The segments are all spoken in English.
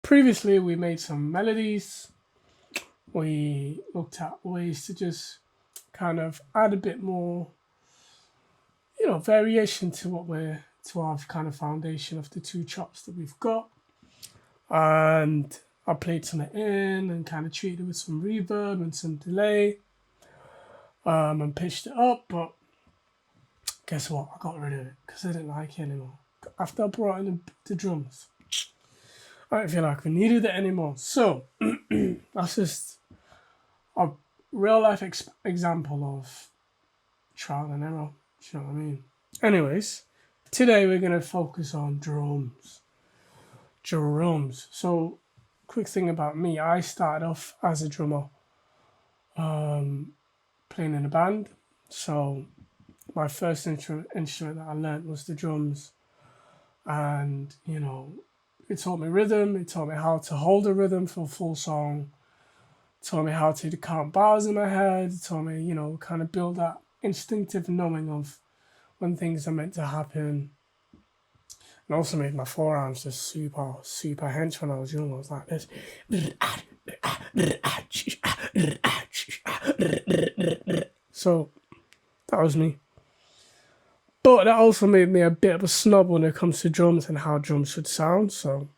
Previously, we made some melodies. We looked at ways to just kind of add a bit more, variation to to our kind of foundation of the two chops that we've got. And I played some in and kind of treated it with some reverb and some delay, and pitched it up. But guess what? I got rid of it because I didn't like it anymore. After I brought in the drums, I didn't feel like we needed it anymore. So that's just a real life example of trial and error. Do you know what I mean? Anyways, today we're going to focus on drums. So, quick thing about me, I started off as a drummer, playing in a band. So, my first instrument that I learned was the drums. And, it taught me rhythm, it taught me how to hold a rhythm for a full song, it taught me how to count bars in my head, it taught me, kind of build that instinctive knowing of when things are meant to happen. And also made my forearms just super, super hench when I was young. I was like this. So that was me. But that also made me a bit of a snob when it comes to drums and how drums should sound. So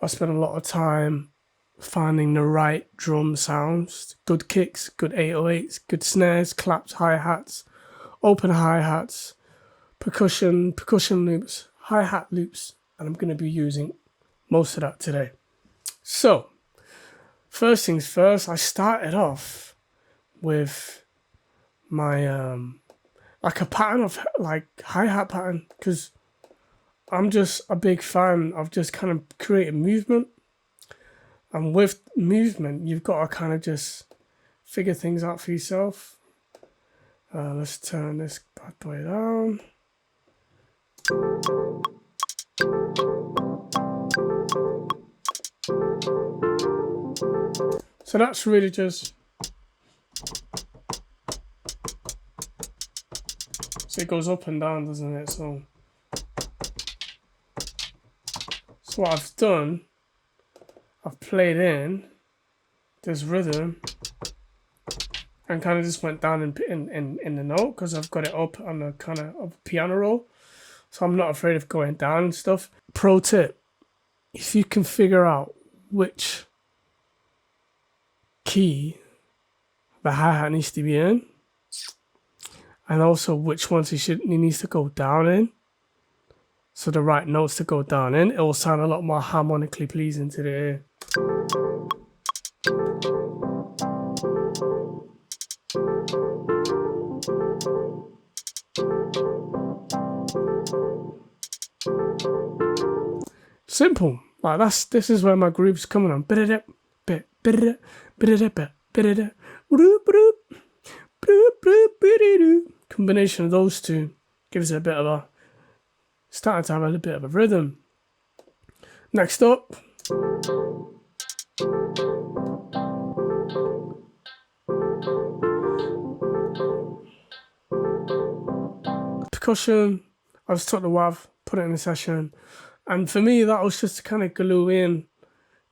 I spent a lot of time finding the right drum sounds. Good kicks, good 808s, good snares, claps, hi-hats, open hi-hats, percussion loops, hi-hat loops, and I'm going to be using most of that today. So, first things first, I started off with my like a pattern of like hi-hat pattern, because I'm just a big fan of just kind of creating movement. And with movement, you've got to kind of just figure things out for yourself. Let's turn this bad boy down. So that's really just, so it goes up and down, doesn't it? So what I've done, I've played in this rhythm and kind of just went down in the note because I've got it up on a kind of piano roll. So I'm not afraid of going down and stuff. Pro tip, if you can figure out which key the hi-hat needs to be in, and also which ones he needs to go down in, so the right notes to go down in, it will sound a lot more harmonically pleasing to the ear. Simple. Like this is where my groove's coming on. Combination of those two gives it a bit of a, starting to have a little bit of a rhythm. Next up, percussion. I just took the WAV, put it in the session, and for me that was just to kind of glue in,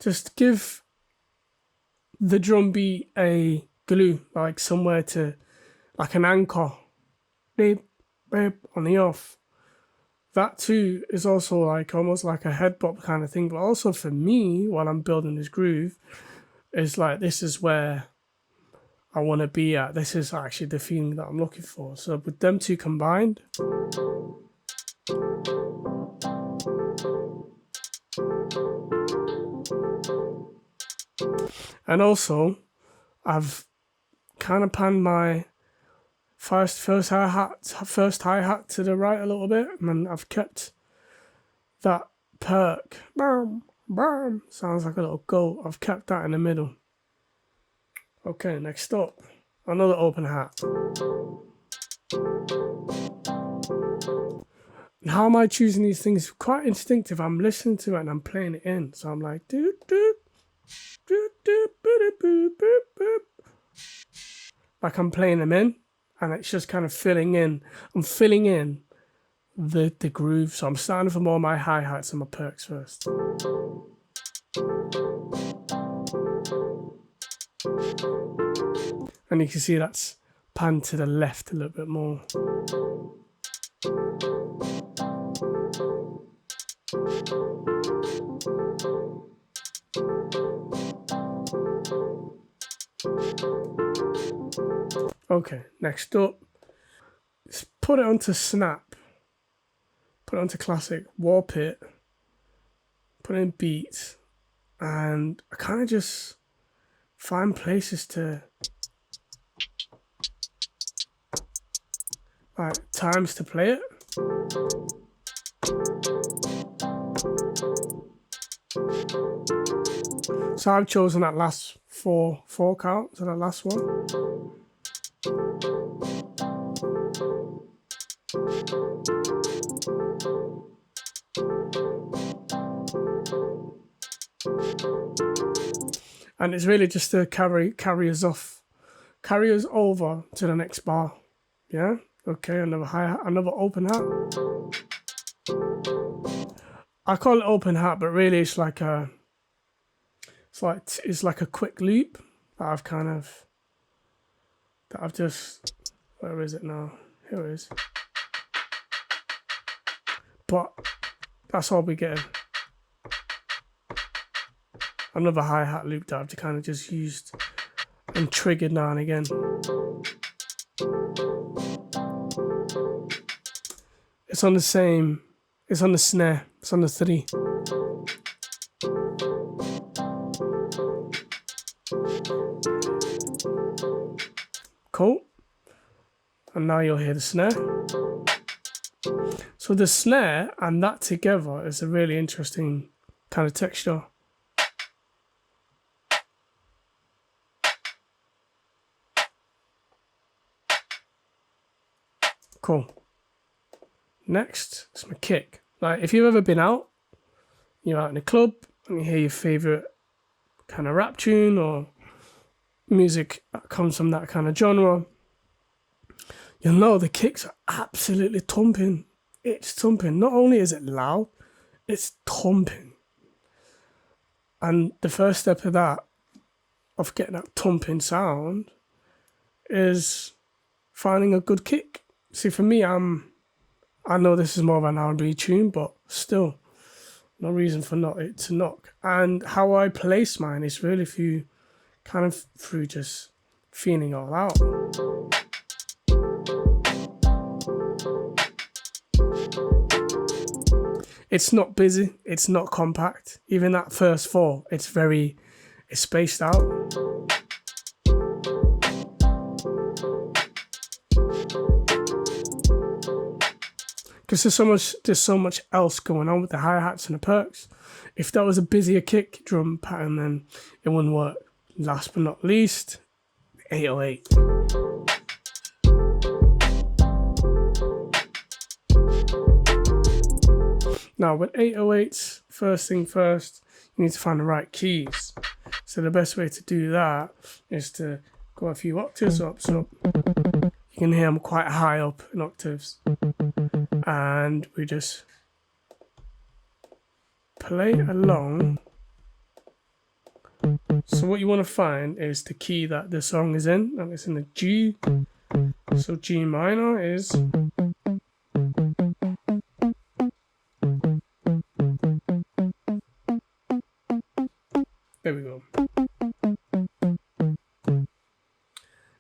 just give the drum beat a glue, like somewhere to, like an anchor, beep, beep, on the off. That too is also like almost like a head bop kind of thing, but also for me, while I'm building this groove, is like, this is where I want to be at. This is actually the feeling that I'm looking for. So with them two combined, and also I've kind of panned my first hi-hat to the right a little bit, and then I've kept that perk, bam, bam, sounds like a little goat. I've kept that in the middle. Okay, next up, another open hat. And how am I choosing these things? Quite instinctive. I'm listening to it and I'm playing it in. So I'm like, doo doo, doo doo, boo boo boo boo. Like I'm playing them in, and it's just kind of filling in. I'm filling in the groove. So I'm starting from all my hi-hats and my perks first. And you can see that's panned to the left a little bit more. Okay, next up, let's put it onto Snap, put it onto Classic, warp it, put in beats, and I kind of just find places to, like, times to play it. So I've chosen that last four count, so that last one. And it's really just to carry us over to the next bar. Yeah. Okay. Another hi-hat, another open hat. I call it open hat, but really it's like a quick loop that I've just, where is it now? Here it is. But that's all we get. Another hi-hat loop that I've kind of just used and triggered now and again. It's on the snare, it's on the 3. Cool. And now you'll hear the snare. So the snare and that together is a really interesting kind of texture. Cool. Next, it's my kick. Like, if you've ever been out, you're out in a club and you hear your favorite kind of rap tune or music that comes from that kind of genre, you'll know the kicks are absolutely thumping. It's thumping. Not only is it loud, it's thumping. And the first step of that, of getting that thumping sound, is finding a good kick. See, for me, I know this is more of an R&B tune, but still, no reason for not it to knock. And how I place mine is really through just feeling all out. It's not busy, it's not compact. Even that first 4, it's spaced out. Because there's so much else going on with the hi-hats and the perks. If that was a busier kick drum pattern, then it wouldn't work. Last but not least, 808. Now with 808s, first thing first, you need to find the right keys. So the best way to do that is to go a few octaves up. So you can hear I'm quite high up in octaves. And we just play along. So what you want to find is the key that the song is in, and it's in the G. So G minor is, there we go.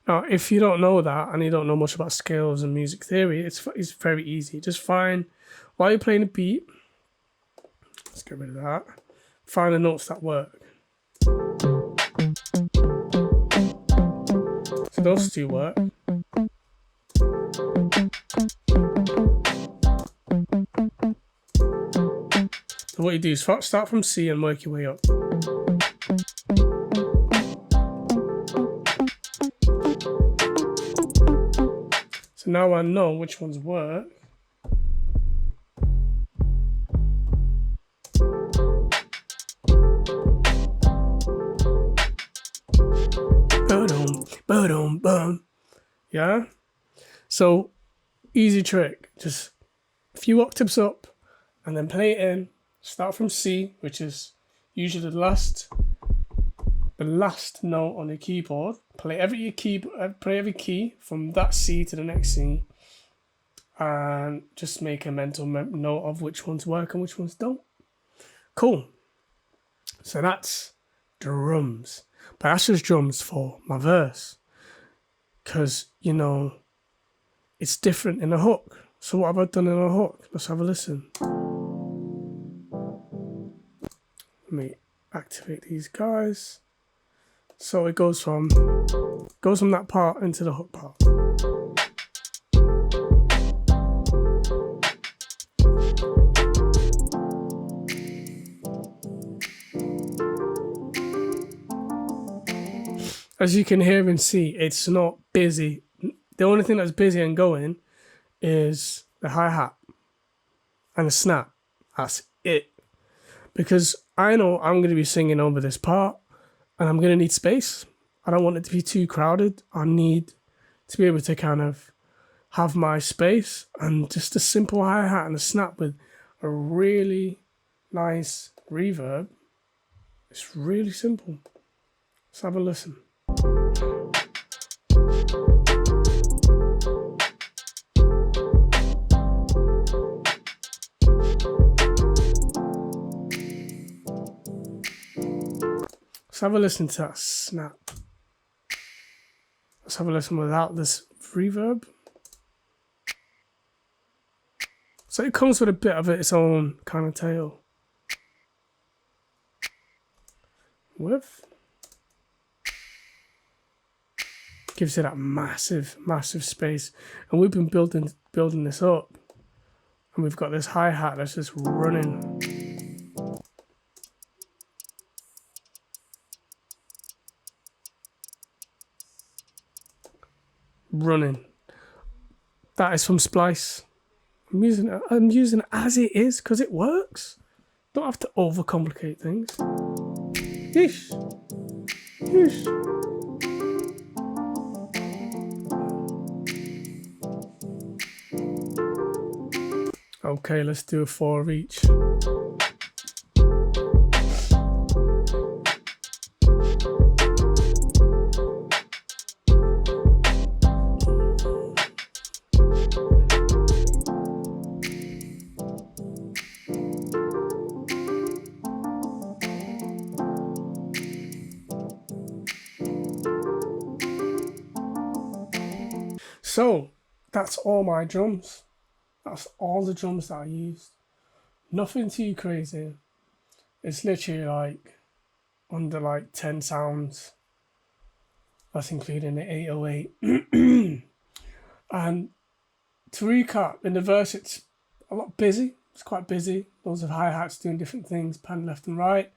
Now, if you don't know that and you don't know much about scales and music theory, it's very easy. Just find, while you're playing a beat, let's get rid of that, find the notes that work. So those two work. So what you do is start from C and work your way up. So now I know which ones work. Boom, boom. Yeah? So, easy trick. Just a few octaves up and then play it in. Start from C, which is usually the last note on the keyboard. Play every key from that C to the next C, and just make a mental note of which ones work and which ones don't. Cool. So that's drums. But that's just drums for my verse. Because, it's different in a hook. So what have I done in a hook? Let's have a listen. Let me activate these guys. So it goes from that part into the hook part. As you can hear and see, it's not busy. The only thing that's busy and going is the hi-hat and the snap. That's it. Because I know I'm going to be singing over this part and I'm going to need space. I don't want it to be too crowded. I need to be able to kind of have my space, and just a simple hi-hat and a snap with a really nice reverb. It's really simple. Let's have a listen. Let's have a listen to that snap. Let's have a listen without this reverb. So it comes with a bit of its own kind of tail. With. Gives it that massive, massive space. And we've been building this up. And we've got this hi-hat that's just running. That is from Splice. I'm using it as it is because it works. Don't have to overcomplicate things. Yeesh. Yeesh. Okay, let's do a 4 of each. So that's all my drums. That's all the drums that I used. Nothing too crazy. It's literally like under like 10 sounds. That's including the 808. And to recap, in the verse it's a lot busy. It's quite busy. Loads of hi-hats doing different things, pan left and right.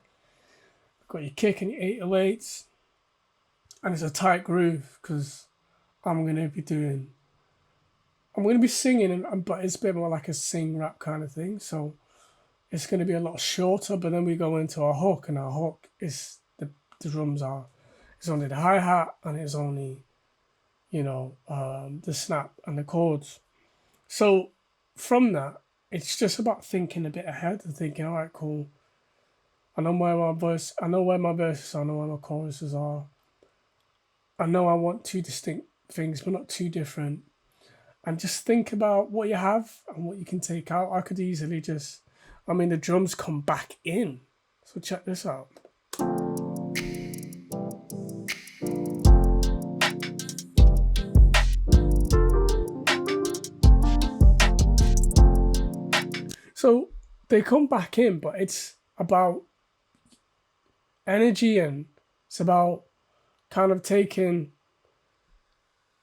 You've got your kick and your 808s. And it's a tight groove because I'm going to be singing, but it's a bit more like a sing rap kind of thing. So it's going to be a lot shorter, but then we go into our hook, and our hook is the drums are, it's only the hi-hat and it's only, the snap and the chords. So from that, it's just about thinking a bit ahead and thinking, all right, cool. I know where my verses are, I know where my choruses are. I know I want two distinct things, but not too different. And just think about what you have and what you can take out. I could easily the drums come back in. So check this out. So they come back in, but it's about energy, and it's about kind of taking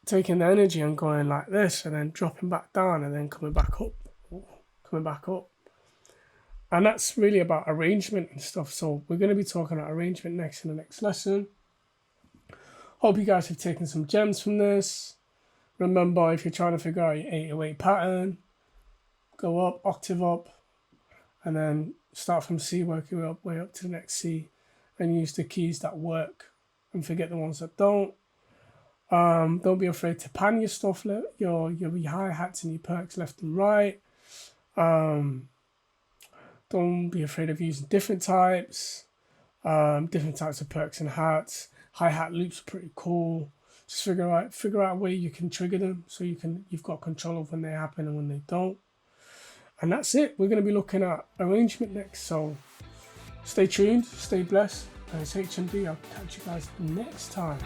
the energy and going like this and then dropping back down and then coming back up. And that's really about arrangement and stuff. So we're going to be talking about arrangement next in the next lesson. Hope you guys have taken some gems from this. Remember, if you're trying to figure out your 808 pattern, go up, octave up, and then start from C, work your way up to the next C, and use the keys that work and forget the ones that don't. Don't be afraid to pan your stuff, your hi-hats and your perks left and right. Don't be afraid of using different types. different types of perks and hats. Hi-hat loops are pretty cool. Just figure out a way you can trigger them so you've got control of when they happen and when they don't. And that's it. We're going to be looking at arrangement next. So stay tuned, stay blessed. And it's HMD. I'll catch you guys next time.